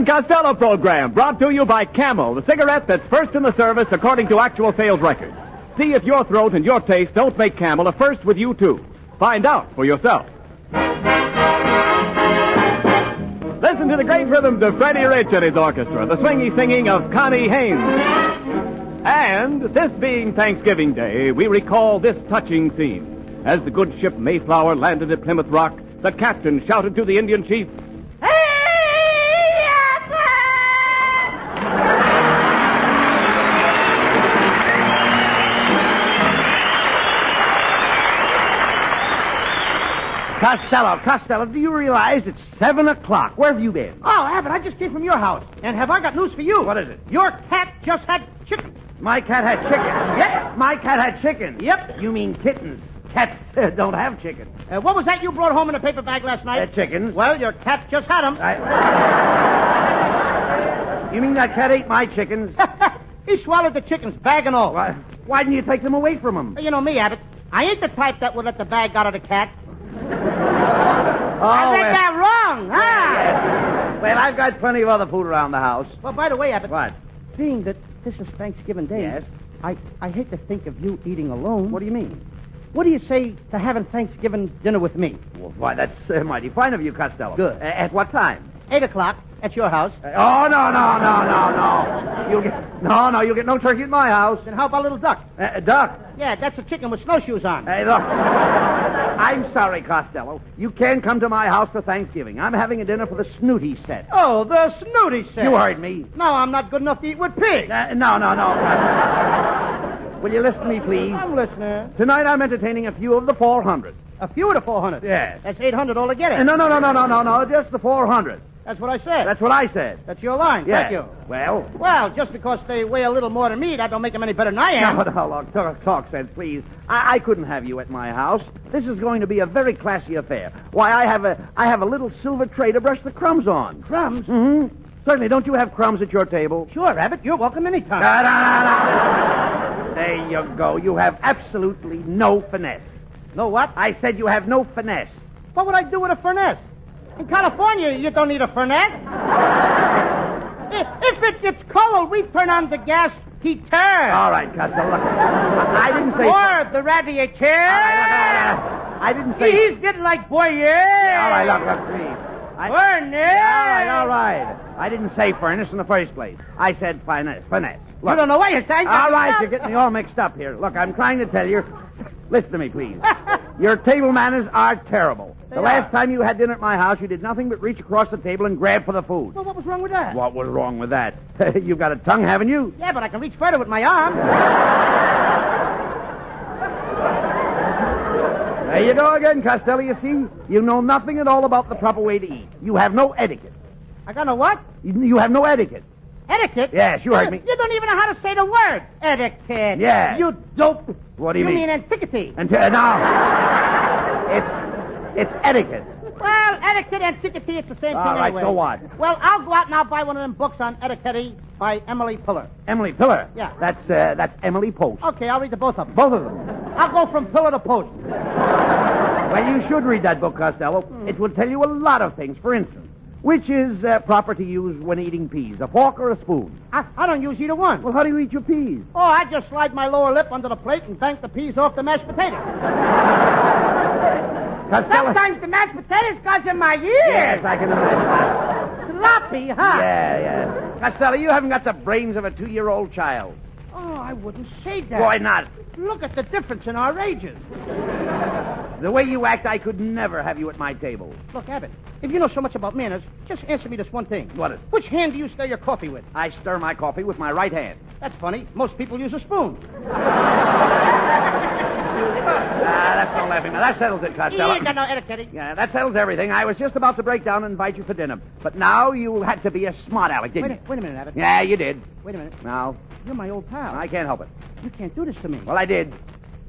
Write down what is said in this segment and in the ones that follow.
and Costello program, brought to you by Camel, the cigarette that's first in the service according to actual sales records. See if your throat and your taste don't make Camel a first with you, too. Find out for yourself. Listen to the great rhythms of Freddie Rich and his orchestra, the swingy singing of Connie Haynes. And this being Thanksgiving Day, we recall this touching scene. As the good ship Mayflower landed at Plymouth Rock, the captain shouted to the Indian chief, Costello, do you realize it's 7 o'clock? Where have you been? Oh, Abbott, I just came from your house. And have I got news for you? What is it? Your cat just had chicken. My cat had chickens. Yep. My cat had chickens. Yep. You mean kittens. Cats don't have chickens. What was that you brought home in a paper bag last night? Chickens. Well, your cat just had them. You mean that cat ate my chickens? He swallowed the chickens, bag and all. Why didn't you take them away from him? You know me, Abbott. I ain't the type that would let the bag out of the cat. I read that wrong, huh? Yes. Well, I've got plenty of other food around the house. Well, by the way, Abbott. What? Seeing that this is Thanksgiving Day, Yes? I hate to think of you eating alone. What do you mean? What do you say to having Thanksgiving dinner with me? Well, why, that's mighty fine of you, Costello. Good. At what time? 8 o'clock at your house. No. You'll get no turkey at my house. Then how about a little duck? Duck? Yeah, that's a chicken with snowshoes on. Hey, look. I'm sorry, Costello. You can't come to my house for Thanksgiving. I'm having a dinner for the Snooty set. Oh, the Snooty set. You heard me. No, I'm not good enough to eat with pigs. No. Will you listen to me, please? I'm listening. Tonight I'm entertaining a few of the 400. A few of the 400? Yes. That's 800 altogether. No. Just the 400. That's what I said. That's what I said. That's your line. Yes. Thank you. Well, just because they weigh a little more than me, that don't make them any better than I am. No, talk sense, please. I couldn't have you at my house. This is going to be a very classy affair. Why, I have a little silver tray to brush the crumbs on. Crumbs? Mm-hmm. Certainly, don't you have crumbs at your table? Sure, Abbott. You're welcome anytime. No. There you go. You have absolutely no finesse. No what? I said you have no finesse. What would I do with a furnace? In California, you don't need a furnace. If it gets cold, we turn on the gas heater. All right, Costello. I didn't say... Or the radiator. I didn't say... He's getting like boy, yeah. All right, look, please. Furnace. All right. I didn't say furnace in the first place. I said finesse. Look. You don't know what you're saying. All right, you're getting me all mixed up here. Look, I'm trying to tell you. Listen to me, please. Your table manners are terrible. The last time you had dinner at my house, you did nothing but reach across the table and grab for the food. Well, what was wrong with that? What was wrong with that? You've got a tongue, haven't you? Yeah, but I can reach further with my arm. There you go again, Costello. You see? You know nothing at all about the proper way to eat. You have no etiquette. I got no what? You have no etiquette. Etiquette? Yes, you heard me. You don't even know how to say the word. Etiquette. Yeah. You dope. What do you mean? You mean antiquity. No. It's etiquette. Well, etiquette and antiquity, it's the same thing All right, anyway. so what? Well, I'll go out and I'll buy one of them books on etiquette by Emily Pillar. Emily Pillar? Yeah. That's Emily Post. Okay, I'll read the both of them. Both of them? I'll go from pillar to post. Well, you should read that book, Costello. It will tell you a lot of things. For instance, which is proper to use when eating peas, a fork or a spoon? I don't use either one. Well, how do you eat your peas? Oh, I just slide my lower lip under the plate and bank the peas off the mashed potatoes. Costello. Sometimes the mashed potatoes goes in my ears. Yes, I can imagine. Sloppy, huh? Yeah. Costello, you haven't got the brains of a 2-year-old child. Oh, I wouldn't say that. Why not? Look at the difference in our ages. The way you act, I could never have you at my table. Look, Abbott, if you know so much about manners, just answer me this one thing. What is it? Which hand do you stir your coffee with? I stir my coffee with my right hand. That's funny. Most people use a spoon. That's no laughing. Now, that settles it, Costello. You got no etiquette. Yeah, that settles everything. I was just about to break down and invite you for dinner. But now you had to be a smart aleck, didn't you? Wait a minute, Abbott. Yeah, you did. Wait a minute. Now? You're my old pal. I can't help it. You can't do this to me. Well, I did.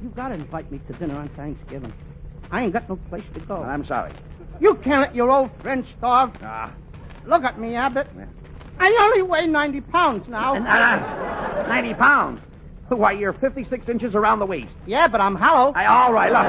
You gotta invite me to dinner on Thanksgiving. I ain't got no place to go. I'm sorry. You can't let your old friend starve. Look at me, Abbott. I only weigh 90 pounds now. 90 pounds? Why, you're 56 inches around the waist. Yeah, but I'm hollow. All right, look.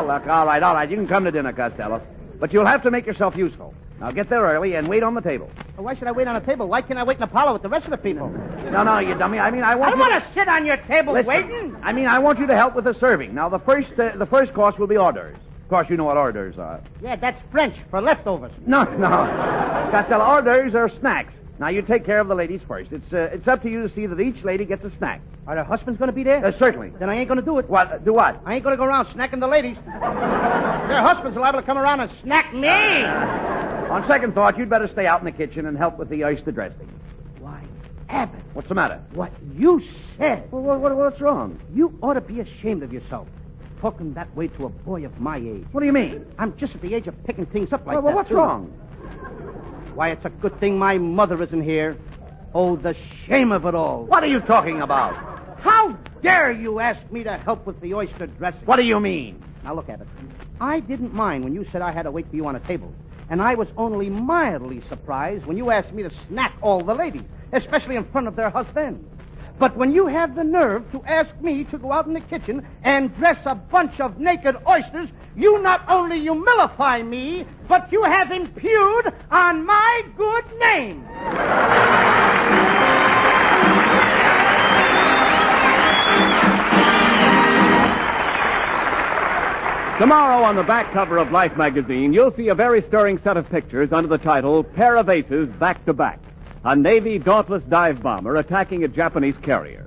Look, all right. You can come to dinner, Costello. But you'll have to make yourself useful. Now get there early and wait on the table. Well, why should I wait on a table? Why can't I wait in the parlor with the rest of the people? No, you dummy. I mean, I want I you want to sit on your table Listen, waiting. I mean, I want you to help with the serving. Now, the first course will be hors d'oeuvres. Of course, you know what hors d'oeuvres are. Yeah, that's French for leftovers. No. Costello, hors d'oeuvres are snacks. Now, you take care of the ladies first. It's up to you to see that each lady gets a snack. Are their husbands going to be there? Certainly. Then I ain't going to do it. What? Do what? I ain't going to go around snacking the ladies. Their husbands are liable to come around and snack me. On second thought, you'd better stay out in the kitchen and help with the oyster dressing. Why, Abbott, What's the matter? what you said. Well, what's wrong? You ought to be ashamed of yourself. Talking that way to a boy of my age. What do you mean? I'm just at the age of picking things up like Well, that. what's too. wrong? Why, it's a good thing my mother isn't here. Oh, the shame of it all. What are you talking about? How dare you ask me to help with the oyster dressing? What do you mean? Now, look, Abbott. I didn't mind when you said I had to wait for you on a table. And I was only mildly surprised when you asked me to snack all the ladies, especially in front of their husbands. But when you have the nerve to ask me to go out in the kitchen and dress a bunch of naked oysters, you not only humilify me, but you have impugned on my good name. Tomorrow on the back cover of Life magazine, you'll see a very stirring set of pictures under the title Pair of Aces Back to Back. A Navy Dauntless dive bomber attacking a Japanese carrier.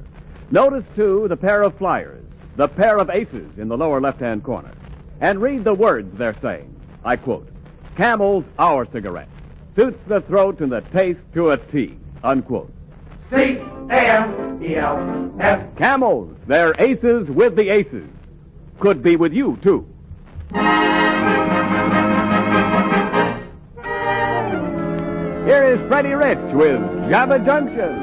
Notice, too, the pair of flyers, the pair of aces in the lower left-hand corner. And read the words they're saying. I quote, Camel's Our Cigarette. Suits the throat and the taste to a T. Unquote. C-A-M-E-L-S. Camels, they're aces with the aces. Could be with you, too. Here is Freddie Rich with Jabba Junction.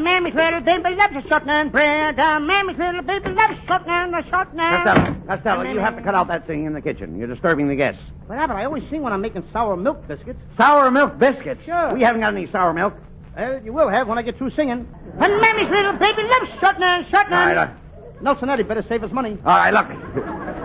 Mammy's little baby loves a short and bread. Mammy's little baby loves short and a short and... Costello, you have to cut out that singing in the kitchen. You're disturbing the guests. But Abbott, I always sing when I'm making sour milk biscuits. Sour milk biscuits? Sure. We haven't got any sour milk. You will have when I get through singing. And Mammy's little baby loves short and short and... All right, Nelson Eddy better save his money. all right, look.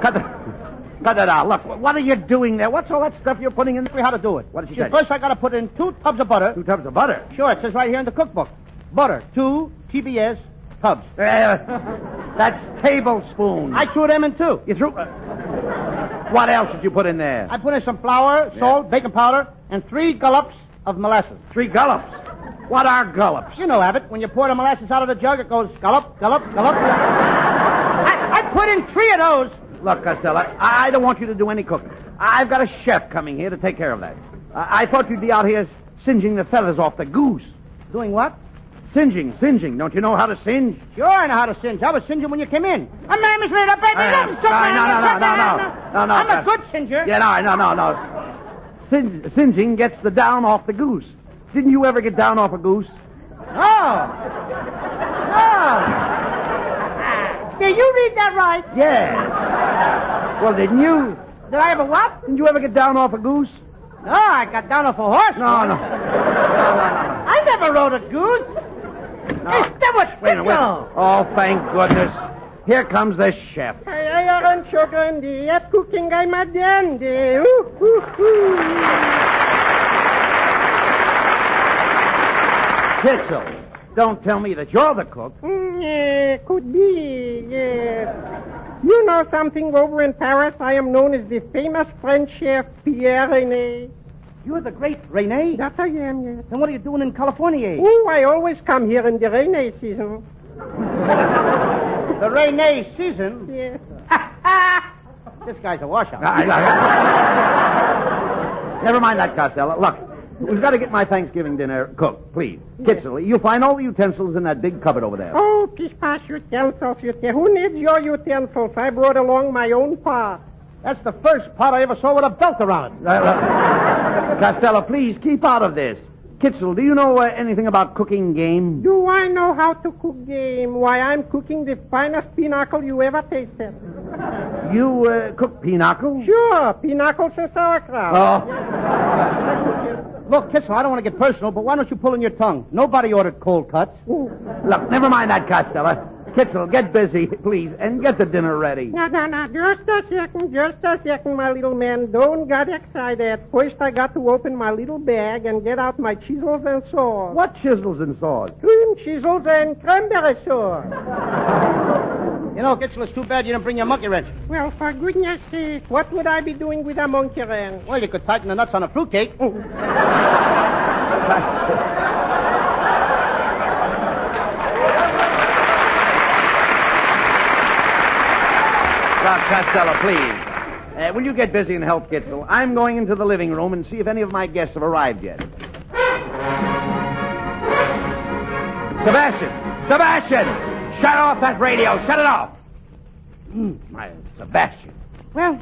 Cut that out. Look, what are you doing there? What's all that stuff you're putting in? Tell you how to do it. What did she say? First, I got to put in 2 tubs of butter. 2 tubs of butter. Sure, it says right here in the cookbook. Butter, 2 TBS tubs. That's tablespoons. I threw them in, too. You threw... what else did you put in there? I put in some flour, salt, baking powder, and 3 gullops of molasses. 3 gullops. What are gullops? You know, Abbott, when you pour the molasses out of the jug, it goes gullop, gullop, gullop. I put in 3 of those. Look, Costello, I don't want you to do any cooking. I've got a chef coming here to take care of that. I thought you'd be out here singeing the feathers off the goose. Doing what? Singeing. Don't you know how to singe? Sure, I know how to singe. I was singeing when you came in. A Mammy's little baby. No. I'm a good singer. Yeah, no. Singeing gets the down off the goose. Didn't you ever get down off a goose? Oh. Did you read that right? Yeah. Well, didn't you? Did I ever what? Didn't you ever get down off a goose? No, I got down off a horse. No. I never rode a goose. Wait a minute. Oh, thank goodness. Here comes the chef. Ay, arancho grande, at cooking ay madiende. Kitzel, don't tell me that you're the cook. Could be, yes. You know something over in Paris? I am known as the famous French chef Pierre Rene. You're the great Rene? That I am, yes. Then what are you doing in California? Oh, I always come here in the Rene season. The Rene season? Yes. This guy's a washout. Never mind that, Costello. Look, we've got to get my Thanksgiving dinner cooked, please. Kitzel, you'll find all the utensils in that big cupboard over there. Oh, pispas utensils. Who needs your utensils? I brought along my own pot. That's the first pot I ever saw with a belt around it. Costello, please, keep out of this. Kitzel, do you know anything about cooking game? Do I know how to cook game? Why, I'm cooking the finest pinochle you ever tasted. You cook pinochle? Sure, pinochle and sauerkraut. Oh. Look, Kitzel, I don't want to get personal, but why don't you pull in your tongue? Nobody ordered cold cuts. Ooh. Look, never mind that, Costello. Kitzel, get busy, please, and get the dinner ready. No. Just a second, my little man. Don't get excited. First, I got to open my little bag and get out my chisels and saws. What chisels and saws? Cream chisels and cranberry sauce. You know, Kitzel, it's too bad you didn't bring your monkey wrench. Well, for goodness sake, what would I be doing with a monkey wrench? Well, you could tighten the nuts on a fruitcake. Costello, please. Will you get busy and help Kitzel? I'm going into the living room and see if any of my guests have arrived yet. Sebastian! Shut off that radio! Shut it off! My Sebastian. Well,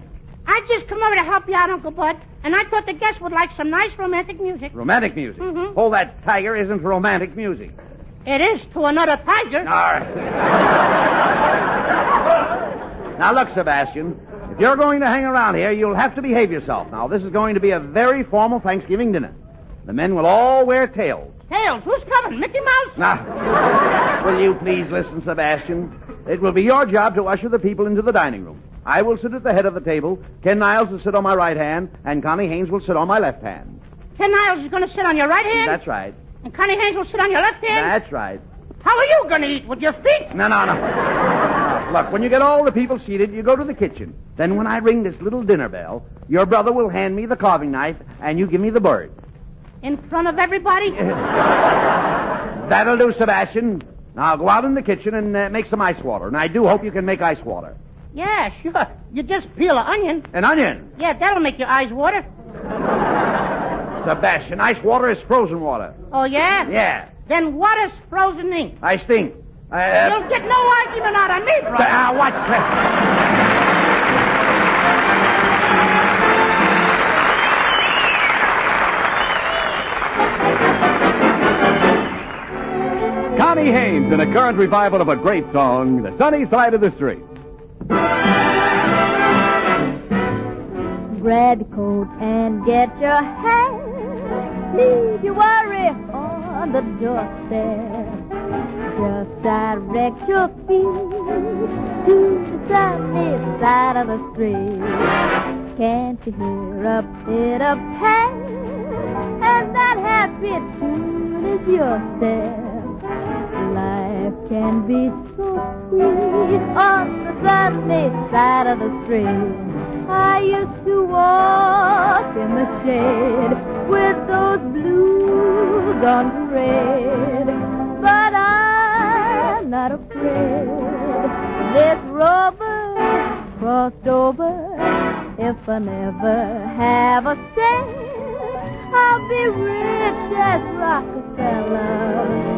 I just come over to help you out, Uncle Bud, and I thought the guests would like some nice romantic music. Romantic music? Mm-hmm. Oh, that tiger isn't romantic music. It is to another tiger. All right. Now, look, Sebastian, if you're going to hang around here, you'll have to behave yourself. Now, this is going to be a very formal Thanksgiving dinner. The men will all wear tails. Tails? Who's coming? Mickey Mouse? Now, will you please listen, Sebastian? It will be your job to usher the people into the dining room. I will sit at the head of the table. Ken Niles will sit on my right hand, and Connie Haynes will sit on my left hand. Ken Niles is going to sit on your right hand? That's right. And Connie Haynes will sit on your left hand? That's right. How are you going to eat? With your feet? No. Look, when you get all the people seated, you go to the kitchen. Then when I ring this little dinner bell, your brother will hand me the carving knife, and you give me the bird. In front of everybody? That'll do, Sebastian. Now go out in the kitchen and make some ice water. And I do hope you can make ice water. Yeah, sure. You just peel an onion. An onion? Yeah, that'll make your eyes water. Sebastian, ice water is frozen water. Oh, yeah? Yeah. Then what is frozen ink? I stink. You'll get no argument out of me, brother. What? Connie Haynes in a current revival of a great song, The Sunny Side of the Street. Grab your coat and get your hat. Leave your worry on the doorstep. Just direct your feet to the sunny side of the street. Can't you hear a bit of pat? And that happy tune is your step. Life can be so sweet on the sunny side of the street. I used to walk in the shade with those blues on parade, but I'm not afraid. This rover crossed over. If I never have a cent, I'll be rich as Rockefeller.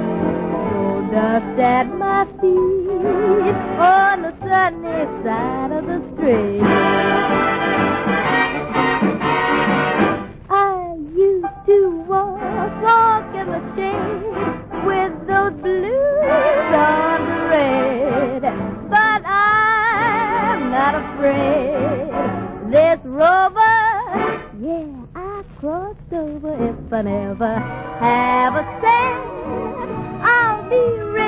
Dust at my feet on the sunny side of the street. I used to walk in the shade with those blues on parade, but I'm not afraid. This rover, yeah, I crossed over. If I never have a cent, I'll be rich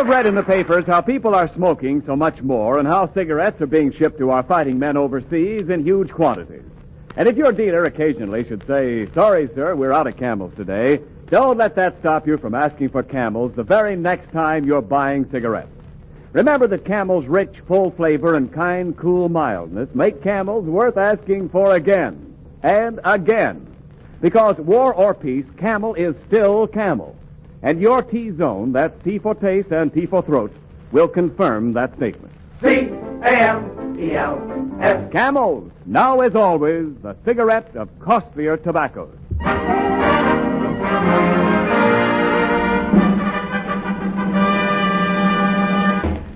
have read in the papers how people are smoking so much more and how cigarettes are being shipped to our fighting men overseas in huge quantities. And if your dealer occasionally should say, "Sorry, sir, we're out of Camels today," don't let that stop you from asking for Camels the very next time you're buying cigarettes. Remember that Camel's rich, full flavor and kind, cool mildness make Camels worth asking for again and again. Because war or peace, Camel is still Camel. And your T-zone, that's T for taste and T for throat, will confirm that statement. C-A-M-E-L-S. Camels, now as always, the cigarette of costlier tobaccos.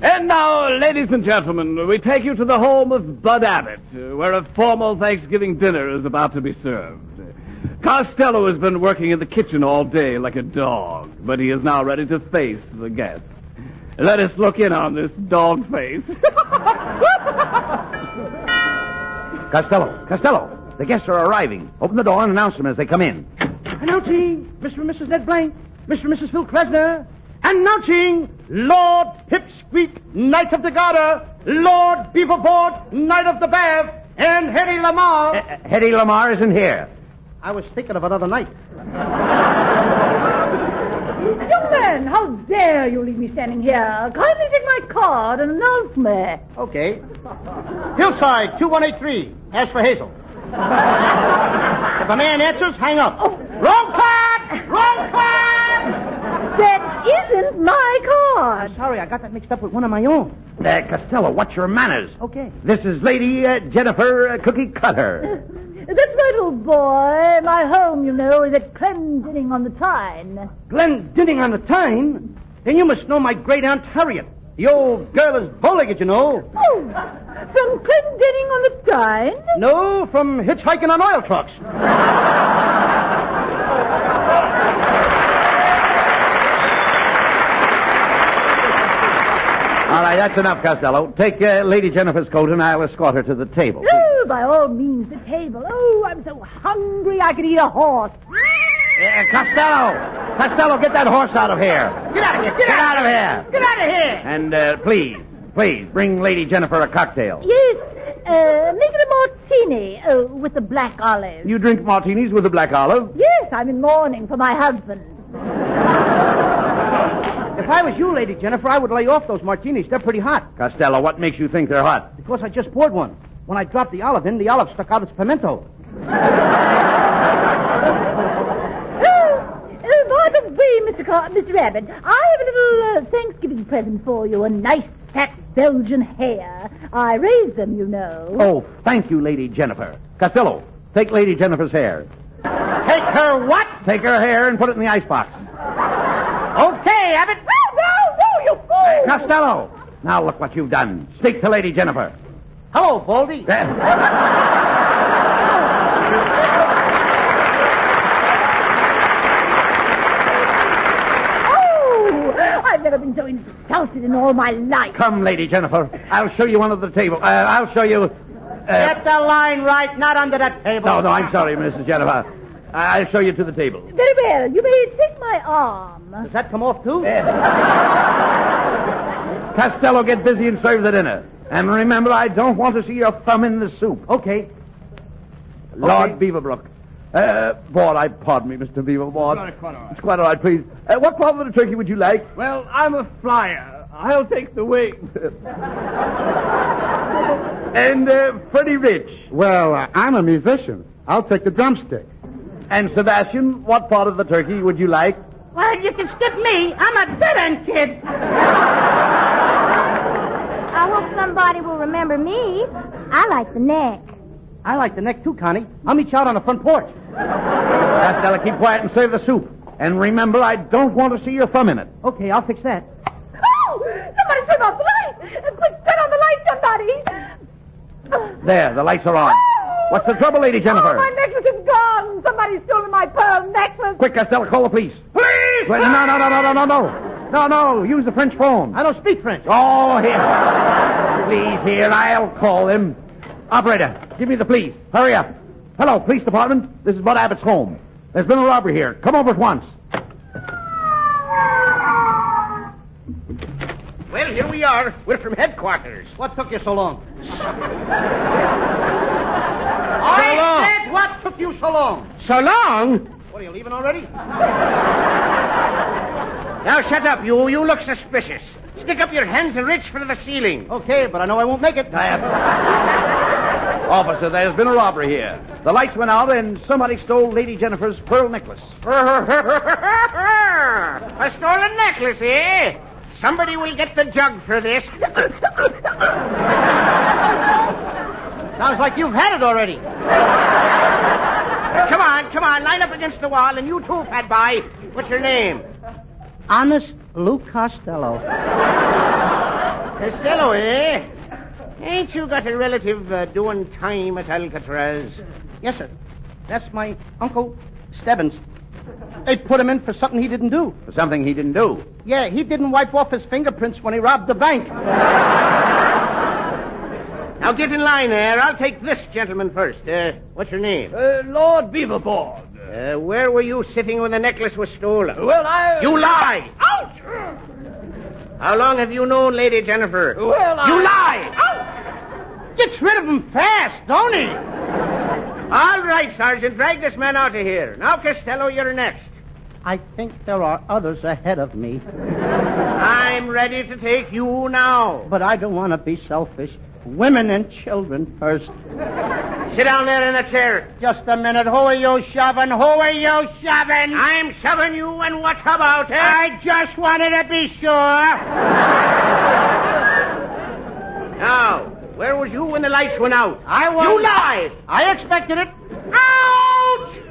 And now, ladies and gentlemen, we take you to the home of Bud Abbott, where a formal Thanksgiving dinner is about to be served. Costello has been working in the kitchen all day like a dog, but he is now ready to face the guests. Let us look in on this dog face. Costello, the guests are arriving. Open the door and announce them as they come in. Announcing Mr. and Mrs. Ned Blank, Mr. and Mrs. Phil Krasner. Announcing Lord Pipsqueak, Knight of the Garter, Lord Beaverboard, Knight of the Bath, and Hetty Lamar. Hetty Lamar isn't here. I was thinking of another night. Young man, how dare you leave me standing here? Kindly take my card and announce me. Okay. Hillside, 2183. Ask for Hazel. If a man answers, hang up. Oh. Wrong card! Wrong card! That isn't my card. I'm sorry, I got that mixed up with one of my own. Costello, what's your manners? Okay. This is Lady Jennifer Cookie Cutter. That's right, old boy. My home, you know, is at Glendinning on the Tyne. Glendinning on the Tyne? Then you must know my great-aunt Harriet. The old girl is bow-legged, you know. Oh, from Glendinning on the Tyne? No, from hitchhiking on oil trucks. All right, that's enough, Costello. Take Lady Jennifer's coat and I'll escort her to the table. Oh, by all means, the table. Oh, I'm so hungry I could eat a horse. Costello, get that horse out of here. Get out of here! Get out of here! Get out of here! And please, bring Lady Jennifer a cocktail. Yes, make it a martini with a black olive. You drink martinis with a black olive? Yes, I'm in mourning for my husband. If I was you, Lady Jennifer, I would lay off those martinis. They're pretty hot. Costello, what makes you think they're hot? Because I just poured one. When I dropped the olive in, the olive stuck out its pimento. By the way, Mr. Abbott, I have a little Thanksgiving present for you. A nice, fat Belgian hare. I raised them, you know. Oh, thank you, Lady Jennifer. Costello, take Lady Jennifer's hair. Take her what? Take her hair and put it in the icebox. Okay, Abbott. No, you fool! Costello, now look what you've done. Speak to Lady Jennifer. Hello, Baldy. I've never been so insulted in all my life. Come, Lady Jennifer. I'll show you under the table. I'll show you... Get the line right, not under that table. No, I'm sorry, Mrs. Jennifer. I'll show you to the table. Very well. You may take my arm. Does that come off, too? Costello, get busy and serve the dinner. And remember, I don't want to see your thumb in the soup. Okay. Lord Beaverbrook. Pardon me, Mr. Beaverboard. It's quite all right, please. What part of the turkey would you like? Well, I'm a flyer. I'll take the wing. And Freddie Rich. Well, I'm a musician. I'll take the drumstick. And Sebastian, what part of the turkey would you like? Well, you can skip me. I'm a dead-end kid. I hope somebody will remember me. I like the neck. I like the neck, too, Connie. I'll meet you out on the front porch. Costello, keep quiet and serve the soup. And remember, I don't want to see your thumb in it. Okay, I'll fix that. Oh! Somebody turn off the light! Quick, turn on the light, somebody! There, the lights are on. Oh! What's the trouble, Lady Jennifer? Oh, my necklace is gone! Somebody's stolen my pearl necklace! Quick, Costello, call the police. Police! Wait, no, use the French phone. I don't speak French. Oh, here. Please, here, I'll call them. Operator, give me the police. Hurry up. Hello, police department. This is Bud Abbott's home. There's been a robbery here. Come over at once. Well, here we are. We're from headquarters. What took you so long? I said, what took you so long? So long? What, are you leaving already? Now shut up, you. You look suspicious. Stick up your hands and reach for the ceiling. Okay, but I know I won't make it. Officer, there's been a robbery here. The lights went out and somebody stole Lady Jennifer's pearl necklace. A stolen necklace, eh? Somebody will get the jug for this. Sounds like you've had it already. Come on, line up against the wall, and you too, fat boy. What's your name? Honest Lou Costello. Costello, eh? Ain't you got a relative doing time at Alcatraz? Yes, sir. That's my Uncle Stebbins. They put him in for something he didn't do. For something he didn't do? Yeah, he didn't wipe off his fingerprints when he robbed the bank. Now get in line there. I'll take this gentleman first. What's your name? Lord Beaverboard. Where were you sitting when the necklace was stolen? Well, You lie! Ouch! How long have you known Lady Jennifer? Well, You lie! Ouch! Gets rid of him fast, don't he? All right, Sergeant. Drag this man out of here. Now, Costello, you're next. I think there are others ahead of me. I'm ready to take you now. But I don't want to be selfish. Women and children first. Sit down there in the chair. Just a minute. Who are you shoving? Who are you shoving? I'm shoving you, and what about it? I just wanted to be sure. Now, where was you when the lights went out? I was. You lie! I expected it. Ouch!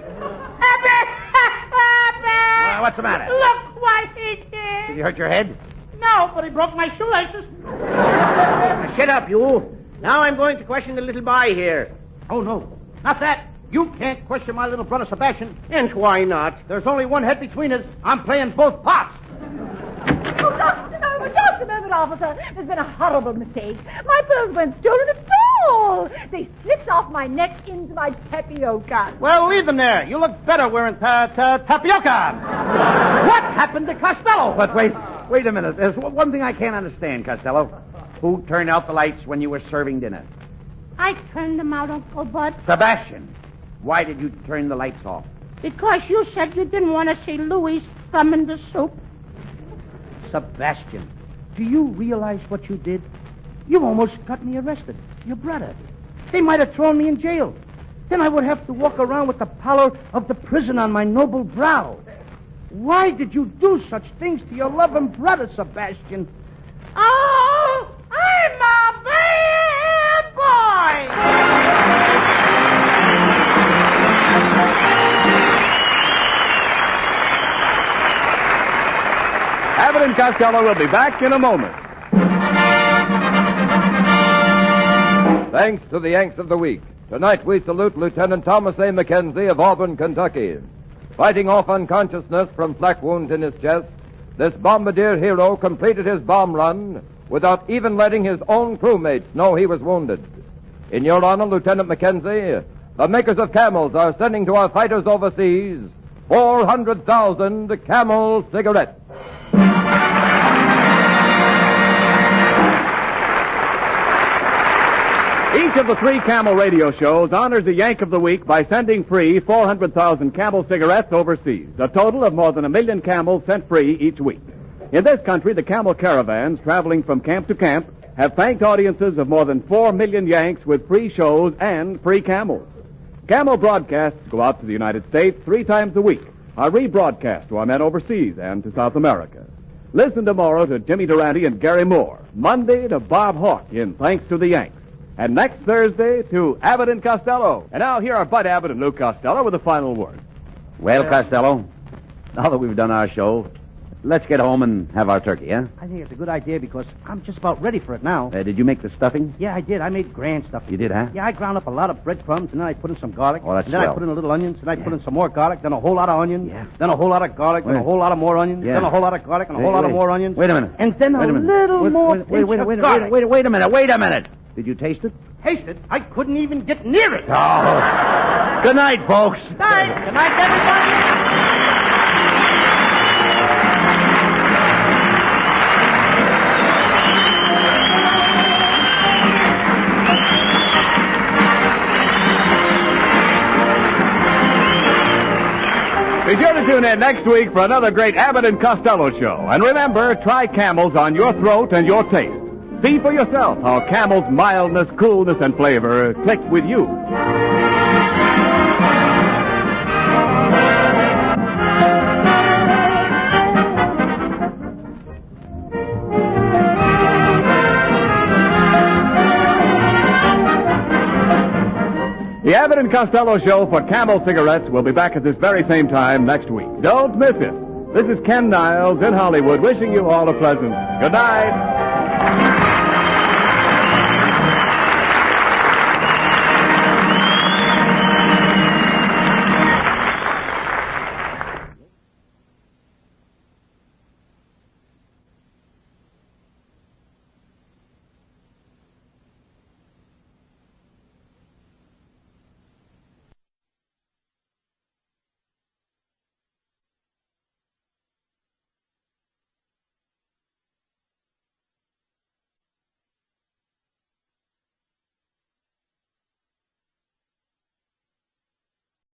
What's the matter? Look what he did. Did you hurt your head? No, but he broke my shoelaces. Now, shut up, you. Now I'm going to question the little boy here. Oh, no. Not that. You can't question my little brother Sebastian. And why not? There's only one head between us. I'm playing both parts. Just a moment, officer. There's been a horrible mistake. My pearls weren't stolen at all. They slipped off my neck into my tapioca. Well, leave them there. You look better wearing tapioca. What happened to Costello? But wait a minute. There's one thing I can't understand, Costello. Who turned out the lights when you were serving dinner? I turned them out, Uncle Bud, Sebastian. Why did you turn the lights off? because you said you didn't want to see Louis thumb in the soup. Sebastian, do you realize what you did? You almost got me arrested. Your brother. They might have thrown me in jail. Then I would have to walk around with the pallor of the prison on my noble brow. Why did you do such things to your loving brother, Sebastian? Oh, I'm a bad boy! Abbott and Costello will be back in a moment. Thanks to the Yanks of the Week. Tonight we salute Lieutenant Thomas A. McKenzie of Auburn, Kentucky. Fighting off unconsciousness from flak wounds in his chest, this bombardier hero completed his bomb run without even letting his own crewmates know he was wounded. In your honor, Lieutenant McKenzie, the makers of Camels are sending to our fighters overseas 400,000 Camel cigarettes. Each of the three Camel radio shows honors a Yank of the Week by sending free 400,000 Camel cigarettes overseas, a total of more than 1 million Camels sent free each week. In this country, the Camel caravans traveling from camp to camp have thanked audiences of more than 4 million Yanks with free shows and free Camels. Camel broadcasts go out to the United States 3 times a week, are rebroadcast to our men overseas and to South America. Listen tomorrow to Jimmy Durante and Gary Moore, Monday to Bob Hawke in Thanks to the Yanks, and next Thursday to Abbott and Costello. And now here are Bud Abbott and Lou Costello with the final word. Well, Costello, now that we've done our show, let's get home and have our turkey, huh? I think it's a good idea because I'm just about ready for it now. Did you make the stuffing? Yeah, I did. I made grand stuff. You did, huh? Yeah, I ground up a lot of breadcrumbs, and then I put in some garlic. Oh, that's and then swell. I put in a little onions, and I put in some more garlic, then a whole lot of onions, Yeah. then a whole lot of garlic, then a whole lot of more onions, Yeah. then a whole lot of garlic, and a whole lot of more onions. Wait a minute. And then Wait a minute. little more Wait pinch of garlic. a minute. Did you taste it? Taste it? I couldn't even get near it. Oh. Good night, folks. Good night, everybody. Be sure to tune in next week for another great Abbott and Costello show. And remember, try Camels on your throat and your taste. See for yourself how Camel's mildness, coolness, and flavor click with you. The Abbott and Costello show for Camel cigarettes will be back at this very same time next week. Don't miss it. This is Ken Niles in Hollywood wishing you all a pleasant good night.